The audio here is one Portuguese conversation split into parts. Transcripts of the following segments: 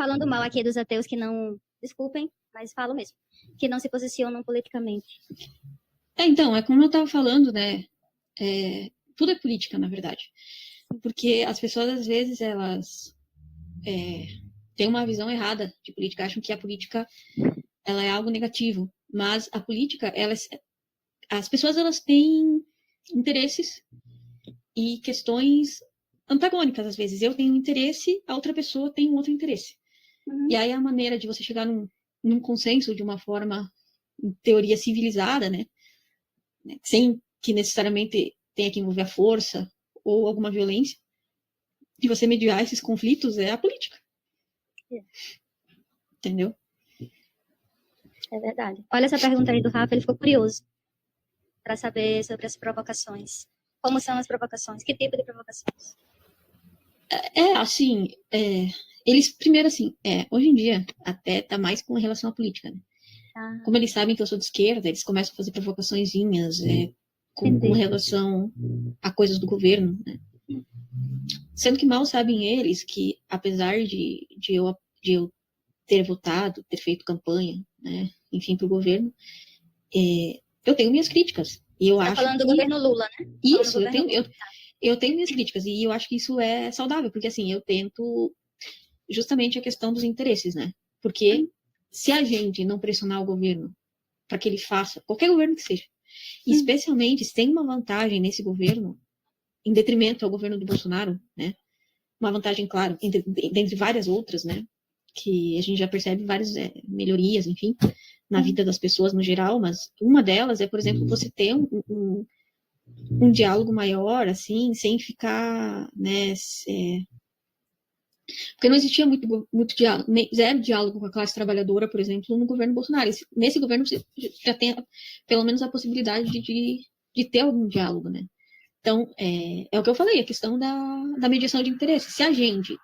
falando mal aqui dos ateus que não, desculpem, mas falo mesmo, que não se posicionam politicamente. Então, é como eu estava falando, né? Tudo é política, na verdade. Porque as pessoas, às vezes, elas têm uma visão errada de política, acham que a política ela é algo negativo. Mas a política, as pessoas elas têm interesses e questões antagônicas, às vezes. Eu tenho um interesse, a outra pessoa tem um outro interesse. E aí a maneira de você chegar num consenso de uma forma, em teoria, civilizada, né? Sem que necessariamente tenha que envolver a força ou alguma violência, de você mediar esses conflitos é a política. Entendeu? É verdade. Olha essa pergunta aí do Rafa, ele ficou curioso para saber sobre as provocações. Como são as provocações? Que tipo de provocações? Assim, eles, primeiro assim, hoje em dia, até tá mais com relação à política, né? Como eles sabem que eu sou de esquerda, eles começam a fazer provocaçõezinhas com relação a coisas do governo, né? Sendo que mal sabem eles que, apesar de eu ter votado, ter feito campanha, né, enfim, para o governo, eu tenho minhas críticas. E eu acho falando do governo Lula, né? Isso, eu tenho minhas críticas. E eu acho que isso é saudável, porque assim, eu tento justamente a questão dos interesses, né? Porque se a gente não pressionar o governo para que ele faça, qualquer governo que seja, especialmente se tem uma vantagem nesse governo, em detrimento ao governo do Bolsonaro, né? Uma vantagem, claro, dentre várias outras, né? Que a gente já percebe várias melhorias, enfim, na vida das pessoas no geral, mas uma delas é, por exemplo, você ter um diálogo maior, assim, sem ficar, né, porque não existia muito diálogo, zero diálogo com a classe trabalhadora, por exemplo, no governo Bolsonaro. Nesse governo você já tem pelo menos a possibilidade de ter algum diálogo, né? Então, é o que eu falei, a questão da mediação de interesse. Se a gente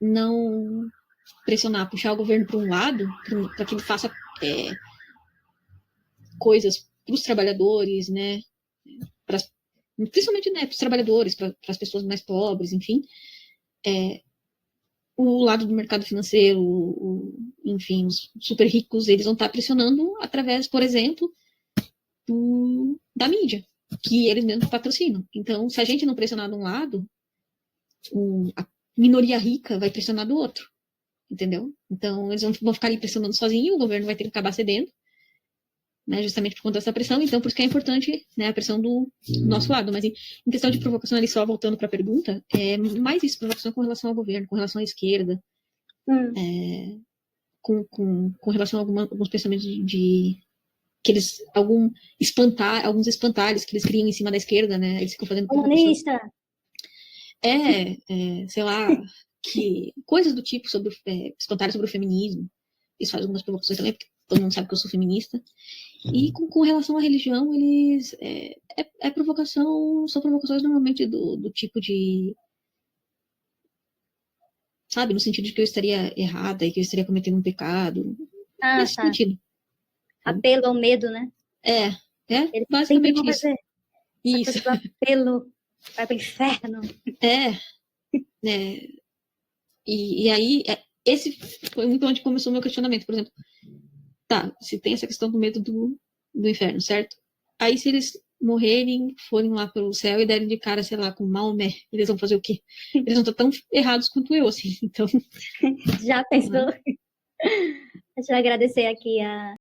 não pressionar, puxar o governo para um lado, para que ele faça coisas para os trabalhadores, né? Principalmente, né, para os trabalhadores, para as pessoas mais pobres, enfim, o lado do mercado financeiro, enfim, os super ricos, eles vão estar pressionando através, por exemplo, da mídia, que eles mesmos patrocinam. Então, se a gente não pressionar de um lado, a minoria rica vai pressionar do outro, entendeu? Então, eles vão ficar ali pressionando sozinhos, o governo vai ter que acabar cedendo, né, justamente por conta dessa pressão. Então, por isso que é importante, né, a pressão do nosso lado. Mas em questão de provocação, ali só voltando para a pergunta, mais isso, provocação com relação ao governo, com relação à esquerda, com relação a alguns pensamentos que eles, alguns espantalhos que eles criam em cima da esquerda, né, eles ficam fazendo comunista, sei lá, que coisas do tipo sobre espantalhos sobre o feminismo. Eles fazem algumas provocações também, porque todo mundo sabe que eu sou feminista. E com relação à religião, eles são provocações normalmente do tipo de, sabe, no sentido de que eu estaria errada e que eu estaria cometendo um pecado. Nesse sentido. Apelo ao medo, né? Eles basicamente isso. Fazer isso. Apelo, vai pro inferno. E aí, esse foi muito onde começou o meu questionamento, por exemplo. Tá, se tem essa questão do medo do inferno, certo? Aí se eles morrerem, forem lá pelo céu e derem de cara, sei lá, com Maomé, eles vão fazer o quê? Eles vão estar tão errados quanto eu, assim, então... Já pensou? Deixa eu agradecer aqui a